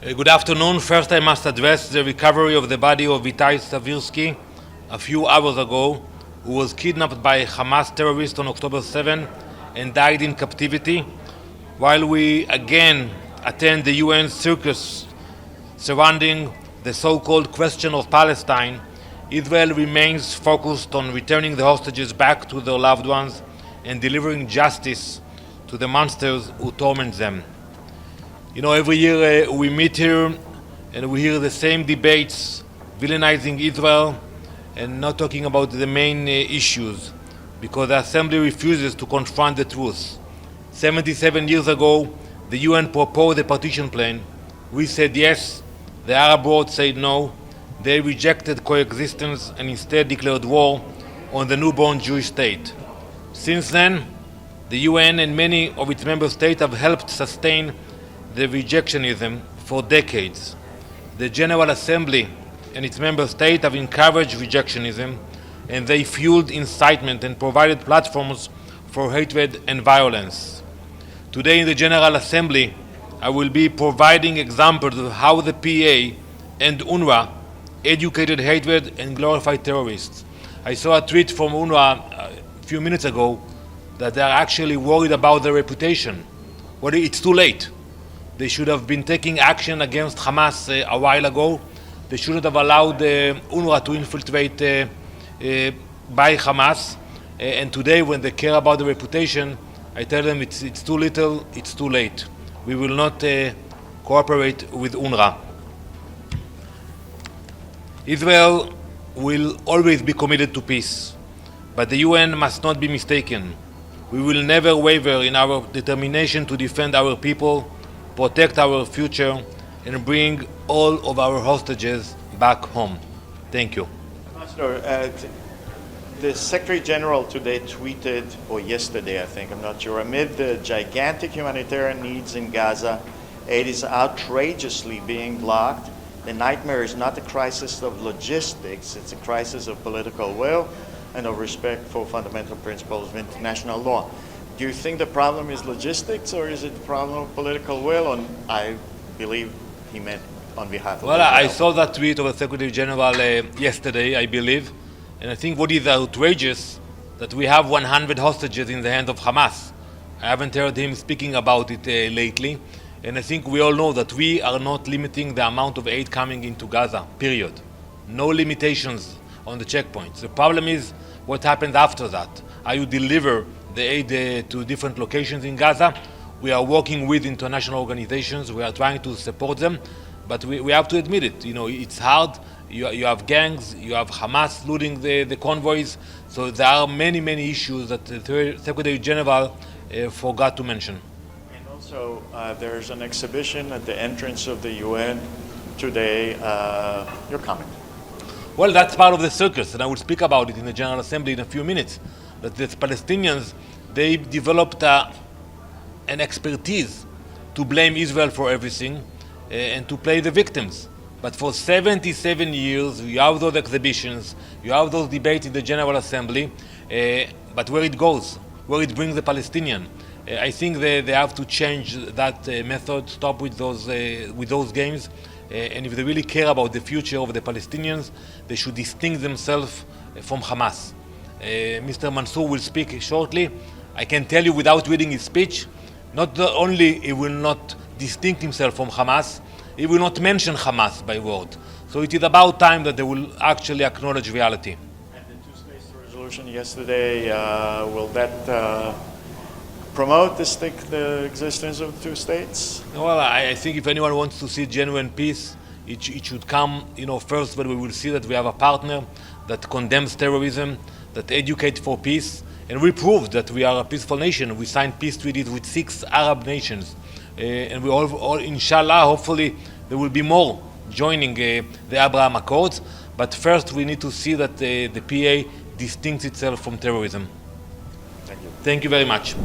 Good afternoon. First, I must address the recovery of the body of Itai Stavirsky a few hours ago, who was kidnapped by Hamas terrorists on October 7 and died in captivity. While we again attend the UN circus surrounding the so-called question of Palestine, Israel remains focused on returning the hostages back to their loved ones and delivering justice to the monsters who torment them. You know, every year we meet here and we hear the same debates, villainizing Israel and not talking about the main issues, because the Assembly refuses to confront the truth. 77 years ago, the UN proposed a partition plan. We said yes, the Arab world said no. They rejected coexistence and instead declared war on the newborn Jewish state. Since then, the UN and many of its member states have helped sustain the rejectionism for decades. The General Assembly and its member states have encouraged rejectionism, and they fueled incitement and provided platforms for hatred and violence. Today in the General Assembly, I will be providing examples of how the PA and UNRWA educated hatred and glorified terrorists. I saw a tweet from UNRWA a few minutes ago that they are actually worried about their reputation. Well, it's too late. They should have been taking action against Hamas a while ago. They shouldn't have allowed UNRWA to infiltrate by Hamas. And today, when they care about the reputation, I tell them it's too little, it's too late. We will not cooperate with UNRWA. Israel will always be committed to peace, but the UN must not be mistaken. We will never waver in our determination to defend our people, protect our future, and bring all of our hostages back home. Thank you. Ambassador, the Secretary General today tweeted, or yesterday I think, I'm not sure, amid the gigantic humanitarian needs in Gaza, aid is outrageously being blocked. The nightmare is not a crisis of logistics, it's a crisis of political will and of respect for fundamental principles of international law. Do you think the problem is logistics, or is it the problem of political will? And I believe he meant on behalf of Well, Israel. I saw that tweet of the Secretary General yesterday, I believe, and I think what is outrageous that we have 100 hostages in the hands of Hamas. I haven't heard him speaking about it lately, and I think we all know that we are not limiting the amount of aid coming into Gaza, period. No limitations on the checkpoints. The problem is what happens after that. How you deliver the aid to different locations in Gaza. We are working with international organizations. We are trying to support them, but we have to admit it. You know, it's hard. You have gangs. You have Hamas looting the convoys. So there are many issues that the Secretary General forgot to mention. And also, there's an exhibition at the entrance of the UN today. Your comment? Well, that's part of the circus, and I will speak about it in the General Assembly in a few minutes. That the Palestinians, they developed an expertise to blame Israel for everything and to play the victims. But for 77 years, you have those exhibitions, you have those debates in the General Assembly, but where it goes, where it brings the Palestinian. I think they have to change that method, stop with those games, and if they really care about the future of the Palestinians, they should distinct themselves from Hamas. Mr. Mansour will speak shortly. I can tell you without reading his speech, not only he will not distinct himself from Hamas, he will not mention Hamas by word. So it is about time that they will actually acknowledge reality. And the two-state resolution yesterday, will that promote the existence of two states? Well, I think if anyone wants to see genuine peace, it should come, first when we will see that we have a partner that condemns terrorism, that educates for peace, and we proved that we are a peaceful nation. We signed peace treaties with 6 Arab nations, and we all, inshallah, hopefully there will be more joining the Abraham Accords. But first we need to see that the PA distincts itself from terrorism. Thank you. Thank you very much.